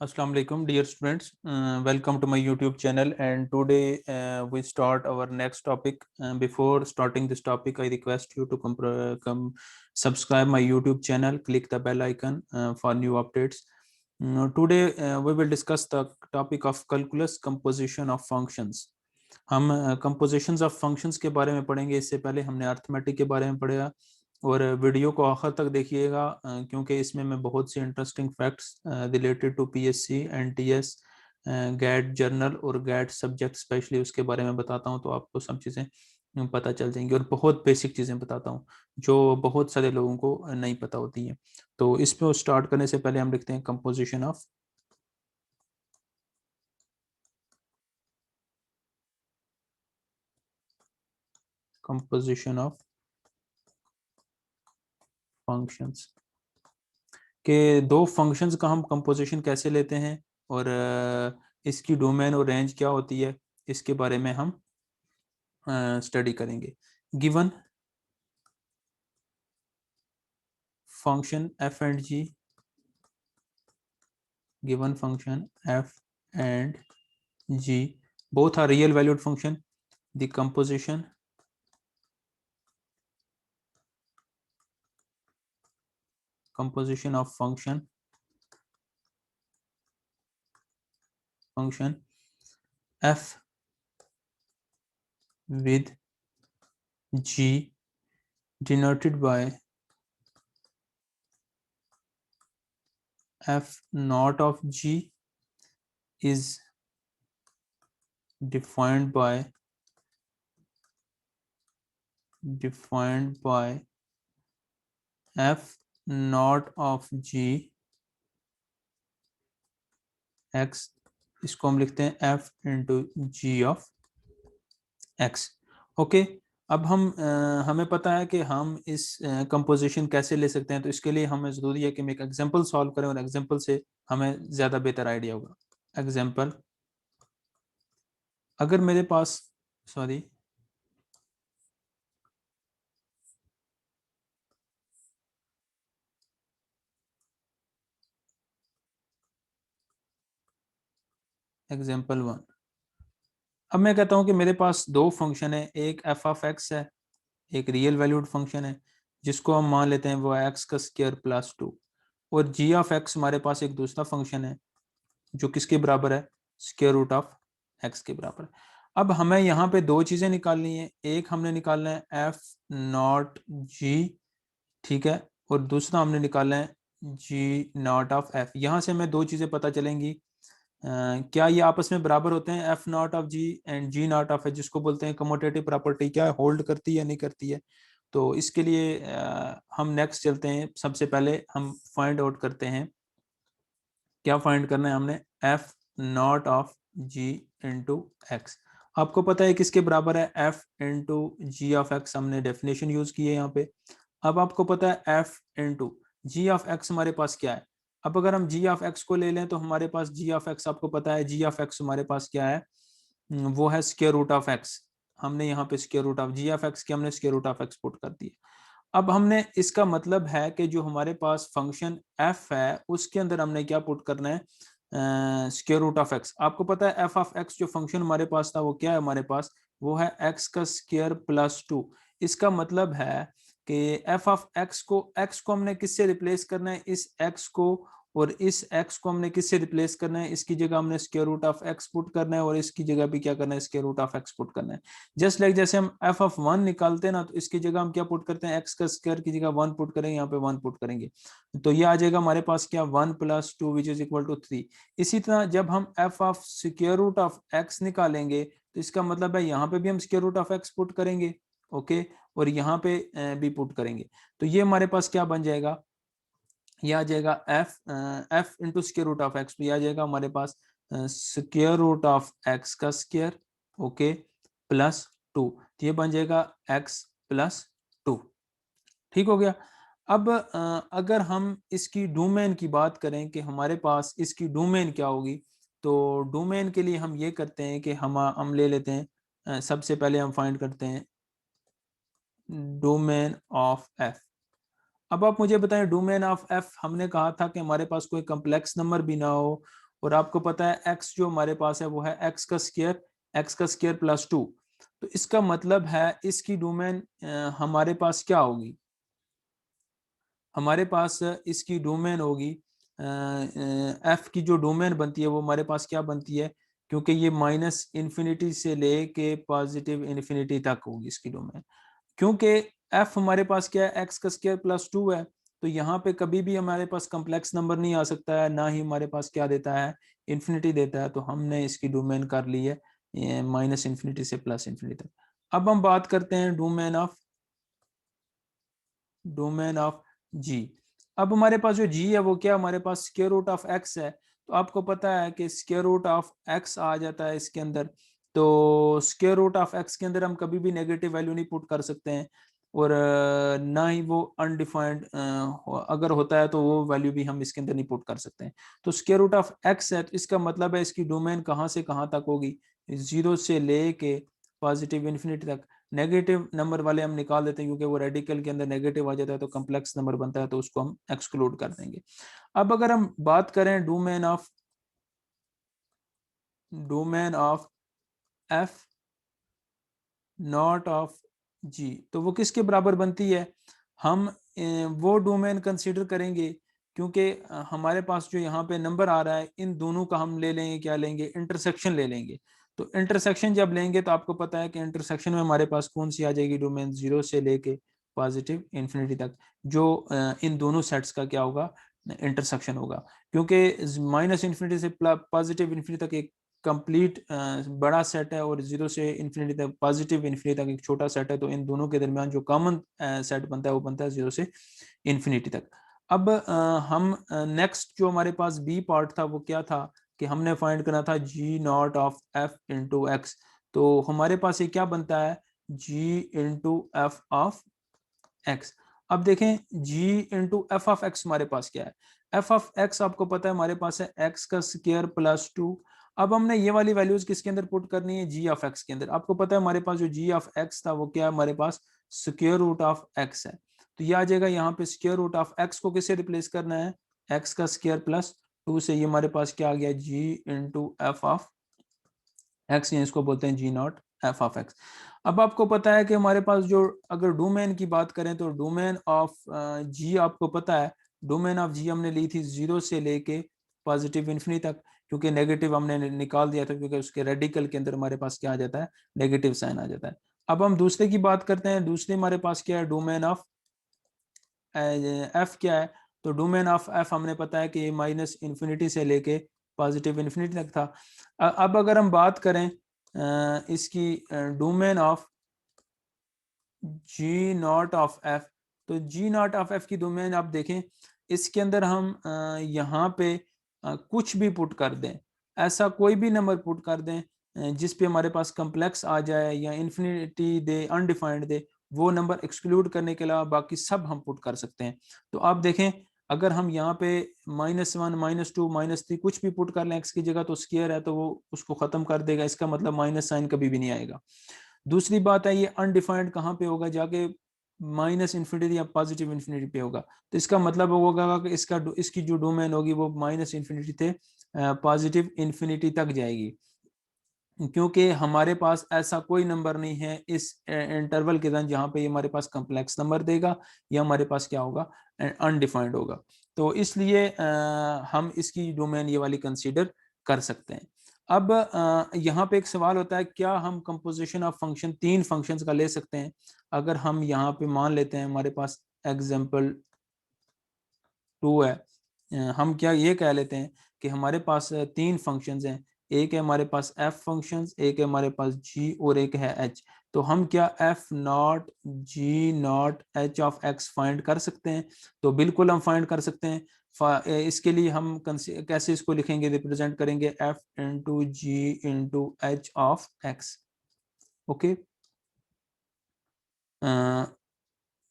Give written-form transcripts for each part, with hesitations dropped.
Assalamu alaikum, dear students. Welcome to my YouTube channel. And today we start our next topic. Before starting this topic, I request you to come subscribe my YouTube channel. Click the bell icon for new updates. Today we will discuss the topic of calculus composition of functions. हम compositions of functions के बारे में पढ़ेंगे. इससे पहले हमने arithmetic के बारे में पढ़ा और वीडियो को आखिर तक देखिएगा क्योंकि इसमें मैं बहुत सी interesting facts related to PSC NTS GAT general और गैट सब्जेक्ट स्पेशली उसके बारे में बताता हूं, तो आपको सब चीज़ें पता चल जाएंगी और बहुत बेसिक चीज़ें बताता हूं जो बहुत सारे लोगों को नहीं पता होती हैं. तो इस पे स्टार्ट करने से पहले हम लिखते हैं कंपोजिशन ऑफ फंक्शंस के दो फंक्शंस का हम कंपोजिशन कैसे लेते हैं और इसकी डोमेन और रेंज क्या होती है, इसके बारे में हम स्टडी करेंगे. Given function f and g, given function f and g both are real valued function. The composition of function f with g denoted by f naught of g is defined by f naught of g x. इसको हम लिखते हैं f into G of x. Okay, अब हमें पता है कि हम इस कंपोजिशन कैसे ले सकते हैं, तो इसके लिए हमें ज़रूरी है कि हम एक एग्जांपल सॉल्व करें और एग्जांपल से हमें ज़्यादा बेहतर आइडिया होगा. एग्जांपल, अगर मेरे पास एग्जांपल 1. अब मैं कहता हूं कि मेरे पास दो फंक्शन है, एक एफ ऑफ एक्स है, एक रियल वैल्यूड फंक्शन है जिसको हम मान लेते हैं वो एक्स का स्क्वायर प्लस 2, और जी ऑफ एक्स हमारे पास एक दूसरा फंक्शन है जो किसके बराबर है, स्क्वायर रूट ऑफ एक्स के बराबर. अब हमें यहाँ पे दो चीजें निकालनी है, एक हमने निकालना है एफ नॉट जी, ठीक है, और दूसरा हमने निकालना है जी नॉट ऑफ एफ. यहाँ से हमें दो चीजें पता चलेंगी. क्या ये आपस में बराबर होते हैं, F not of G and G not of F, जिसको बोलते हैं कमोटेटिव प्रॉपर्टी, क्या होल्ड करती है या नहीं करती है. तो इसके लिए हम नेक्स्ट चलते हैं. सबसे पहले हम फाइंड आउट करते हैं, क्या फाइंड करना है हमने, F not of G into X. आपको पता है किसके बराबर है, F into G of X. हमने डेफिनेशन यूज की है यहाँ पे. अब आपको पता है F into G of x हमारे पास क्या है. अब अगर हम जी ऑफ एक्स को ले लें तो हमारे पास जी ऑफ एक्स, आपको पता है जी ऑफ एक्स हमारे पास क्या है, वो है स्क्वायर रूट ऑफ एक्स. हमने यहाँ पे square root of G of X की हमने square root of X put कर दिया. अब हमने, इसका मतलब है कि जो हमारे पास फंक्शन f है उसके अंदर हमने क्या पुट करना है, स्क्वायर रूट ऑफ एक्स. आपको पता है f ऑफ x जो फंक्शन हमारे पास था वो क्या है हमारे पास, वो है x का स्क्वायर प्लस 2. इसका मतलब है कि f ऑफ x को हमने किससे रिप्लेस करना है, इस x को, और इस x को हमने किससे रिप्लेस करना है, इसकी जगह हमने square root of x put करना है और इसकी जगह भी क्या करना है, square root of x put करना है. जस्ट लाइक जैसे हम f ऑफ 1 निकालते हैं ना, तो इसकी जगह हम क्या पुट करते हैं, x का स्क्वायर की जगह 1 पुट करेंगे, यहाँ पे 1 पुट करेंगे, तो ये आ जाएगा हमारे पास क्या, 1 plus 2 which is equal to 3. इसी तरह जब हम f of square root of x निकालेंगे तो इसका मतलब है यहाँ पे भी हम square root of x put करेंगे, ओके, और यहाँ पे भी पुट करेंगे. तो ये हमारे पास क्या बन जाएगा, ये आ जाएगा f into square root of X. तो ये आ जाएगा हमारे पास स्क्वायर रूट ऑफ एक्स का स्क्वायर, ओके, प्लस 2. तो ये बन जाएगा x प्लस 2. ठीक हो गया. अब अगर हम इसकी डोमेन की बात करें कि हमारे पास इसकी डोमेन क्या होगी, तो डोमेन के लिए हम ये करते हैं कि हम ले लेते हैं, सबसे पहले हम फाइंड करते हैं डोमेन ऑफ f. अब आप मुझे बताएं, डोमेन ऑफ f, हमने कहा था कि हमारे पास कोई कम्प्लेक्स नंबर भी ना हो और आपको पता है x जो हमारे पास है वो है x का स्क्वायर प्लस 2। तो इसका मतलब है इसकी डोमेन हमारे पास क्या होगी, हमारे पास इसकी डोमेन होगी f की जो डोमेन बनती है वो हमारे पास क्या बनती है, क्योंकि ये माइनस इन्फिनिटी से लेके पॉजिटिव इन्फिनिटी तक होगी इसकी डोमेन। क्योंकि f हमारे पास क्या है, x का स्क्वायर प्लस 2 है, तो यहाँ पे कभी भी हमारे पास कम्प्लेक्स नंबर नहीं आ सकता है, ना ही हमारे पास क्या देता है, इन्फिनिटी देता है। तो हमने इसकी डोमेन कर ली है माइनस इन्फिनिटी से प्लस इन्फिनिटी तक। अब हम बात करते हैं डोमेन ऑफ जी। अब हमारे पास जो जी है वो क्या, हमारे पास स्क्वायर रूट ऑफ एक्स है। तो आपको पता है कि स्क्वायर रूट ऑफ एक्स आ जाता है इसके अंदर। तो स्क्वायर रूट ऑफ एक्स के अंदर हम कभी भी नेगेटिव वैल्यू नहीं पुट कर सकते हैं, और ना ही वो अनडिफाइंड अगर होता है तो वो वैल्यू भी हम इसके अंदर नहीं पुट कर सकते हैं। तो स्क्वायर रूट ऑफ एक्स है, तो इसका मतलब है इसकी डोमेन कहाँ से कहाँ तक होगी, 0 से ले के पॉजिटिव इन्फिनिटी तक। नेगेटिव नंबर वाले हम निकाल देते हैं क्योंकि वो रेडिकल के अंदर नेगेटिव आ जाता है तो कम्प्लेक्स नंबर बनता है, तो उसको हम एक्सक्लूड कर देंगे। अब अगर हम बात करें domain of f not of g, तो वो किसके बराबर बनती है, हम वो डोमेन कंसीडर करेंगे क्योंकि हमारे पास जो यहाँ पे नंबर आ रहा है इन दोनों का हम ले लेंगे, क्या लेंगे, इंटरसेक्शन ले लेंगे। तो इंटरसेक्शन जब लेंगे तो आपको पता है कि इंटरसेक्शन में हमारे पास कौन सी आ जाएगी डोमेन, 0 से लेके पॉजिटिव इन्फिनिटी तक, जो इन दोनों सेट्स का क्या होगा, इंटरसेक्शन होगा। क्योंकि माइनस इन्फिनिटी से पॉजिटिव इन्फिनिटी तक एक कंप्लीट बड़ा सेट है और 0 से इन्फिनिटी तक पॉजिटिव इन्फिनिटी तक एक छोटा सेट है, तो इन दोनों के दरमियान जो कॉमन सेट बनता है वो बनता है 0 से इन्फिनिटी तक। अब हम नेक्स्ट जो हमारे पास बी पार्ट था वो क्या था कि हमने फाइंड करना था g not of f into x. तो हमारे पास ये क्या बनता है, g into f of x. अब देखें g into f of x हमारे पास क्या है, एफ ऑफ एक्स आपको पता है हमारे पास है एक्स का स्क्वायर प्लस 2। अब हमने ये वाली वैल्यूज किसके अंदर पुट करनी है, जी ऑफ एक्स के अंदर। आपको पता है हमारे पास जो जी ऑफ एक्स था वो क्या है, हमारे पास स्क्वायर रूट ऑफ एक्स है। तो ये आ जाएगा यहाँ पे स्क्वायर रूट ऑफ एक्स को किससे रिप्लेस करना है, एक्स का स्क्वायर प्लस 2 से। ये हमारे पास क्या आ गया, जी इंटू एफ ऑफ एक्स, इसको बोलते हैं जी नॉट एफ ऑफ एक्स। अब आपको पता है कि हमारे पास जो अगर डोमेन की बात करें तो डोमेन ऑफ जी आपको पता है, डोमेन ऑफ जी हमने ली थी 0 से लेके पॉजिटिव इन्फिनिटी तक, क्योंकि नेगेटिव हमने निकाल दिया था क्योंकि उसके रेडिकल के अंदर हमारे पास क्या आ जाता है, नेगेटिव साइन आ जाता है। अब हम दूसरे की बात करते हैं, दूसरे हमारे पास क्या है, डोमेन ऑफ एफ क्या है। तो डोमेन ऑफ एफ हमने पता है कि माइनस इन्फिनिटी से लेके पॉजिटिव इन्फिनिटी तक था। अब अगर हम बात करें इसकी domain of G not of F, तो जी नॉट ऑफ एफ की डोमेन आप देखें, इसके अंदर हम यहाँ पे कुछ भी पुट कर दें, ऐसा कोई भी नंबर पुट कर दें जिस पे हमारे पास कम्प्लेक्स आ जाए या इन्फिनिटी दे, अनडिफाइंड दे, वो नंबर एक्सक्लूड करने के अलावा बाकी सब हम पुट कर सकते हैं। तो आप देखें अगर हम यहाँ पे -1 -2 -3 कुछ भी पुट कर लें एक्स की जगह, तो स्क्वायर है तो वो उसको खत्म कर देगा, इसका मतलब माइनस साइन कभी भी नहीं आएगा। दूसरी बात है ये अनडिफाइंड कहाँ पे होगा, जाके माइनस इन्फिनिटी या पॉजिटिव इन्फिनिटी पे होगा। तो इसका मतलब होगा कि इसकी जो डोमेन होगी वो माइनस इन्फिनिटी से पॉजिटिव इन्फिनिटी तक जाएगी, क्योंकि हमारे पास ऐसा कोई नंबर नहीं है इस इंटरवल के दौरान जहाँ पे ये हमारे पास कम्प्लेक्स नंबर देगा या हमारे पास क्या होगा, अनडिफाइंड होगा। तो इसलिए हम इसकी डोमेन ये वाली कंसीडर कर सकते हैं। अब यहाँ पे एक सवाल होता है, क्या हम कंपोजिशन ऑफ फंक्शन 3 फंक्शंस का ले सकते हैं। अगर हम यहाँ पे मान लेते हैं हमारे पास एग्जाम्पल 2 है, हम क्या ये कह लेते हैं कि हमारे पास 3 फंक्शंस हैं, एक है हमारे पास एफ फंक्शंस, एक है हमारे पास जी और एक है एच। तो हम क्या F not ji not H of X find कर सकते हैं, तो बिल्कुल हम फाइंड कर सकते हैं। इसके लिए हम कैसे इसको लिखेंगे, रिप्रेजेंट करेंगे F into G into H of x. Okay,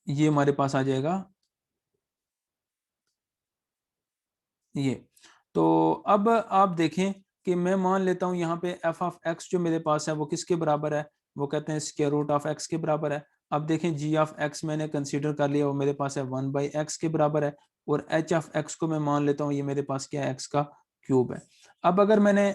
ये हमारे पास आ जाएगा ये। तो अब आप देखें कि मैं मान लेता हूं यहाँ पे एफ ऑफ एक्स जो मेरे पास है वो किसके बराबर है, वो कहते हैं स्क्वायर रूट ऑफ एक्स के बराबर है। अब देखें जी ऑफ एक्स मैंने कंसीडर कर लिया, वो मेरे पास है 1/x के बराबर है, और एच ऑफ एक्स को मैं मान लेता हूँ ये मेरे पास क्या है, एक्स का क्यूब है। अब अगर मैंने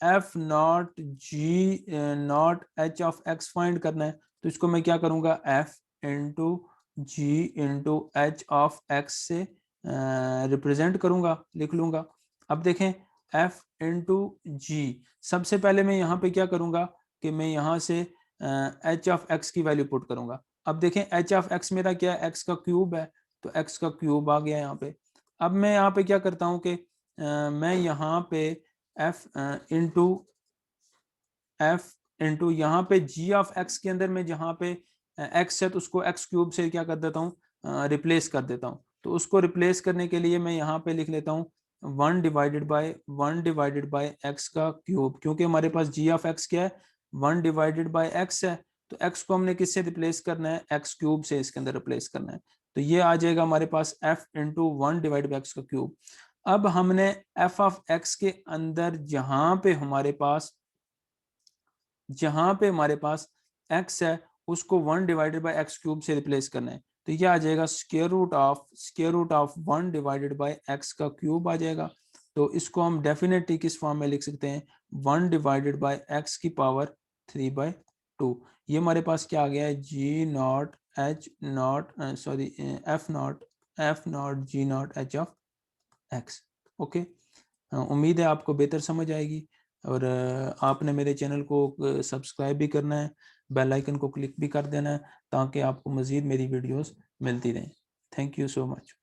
F not ji not H of X find करना है तो इसको मैं क्या करूँगा, F into G into H of X से रिप्रेजेंट करूँगा, लिख लूँगा। अब देखें एफ इंटू जी, सबसे पहले मैं यहाँ पे क्या करूँगा कि मैं यहाँ से एच ऑफ एक्स की वैल्यू पुट करूँगा। अब देखें एच ऑफ एक्स मेरा क्या है, एक्स का क्यूब है, तो एक्स का क्यूब आ गया यहाँ पे। अब मैं यहाँ पे क्या करता हूँ कि मैं यहाँ पे एफ इंटू यहाँ पे जी ऑफ एक्स के अंदर में जहाँ पे एक्स है तो उसको एक्स क्यूब से क्या कर देता हूँ, रिप्लेस कर देता हूँ। तो उसको रिप्लेस करने के लिए मैं यहाँ पे लिख लेता हूँ 1/1 एक्स का क्यूब, क्योंकि हमारे पास जी ऑफ एक्स क्या है, 1/x है। तो एक्स को हमने किससे रिप्लेस करना है, एक्स क्यूब से इसके अंदर रिप्लेस करना है। तो ये आ जाएगा हमारे पास एफ इंटू 1/x का क्यूब। अब हमने एफ ऑफ एक्स के अंदर जहां पे हमारे पास x है उसको 1/x क्यूब से रिप्लेस करना है। तो ये आ जाएगा स्क्वायर रूट ऑफ 1/x का क्यूब आ जाएगा। तो इसको हम डेफिनेटली किस फॉर्म में लिख सकते हैं, 1/x की पावर 3/2। ये हमारे पास क्या आ गया है, g not h naught sorry f not ji not H of x. Okay, उम्मीद है आपको बेहतर समझ आएगी। और आपने मेरे चैनल को सब्सक्राइब भी करना है, बेल आइकन को क्लिक भी कर देना है ताकि आपको मज़ीद मेरी वीडियोस मिलती रहें। Thank you so much.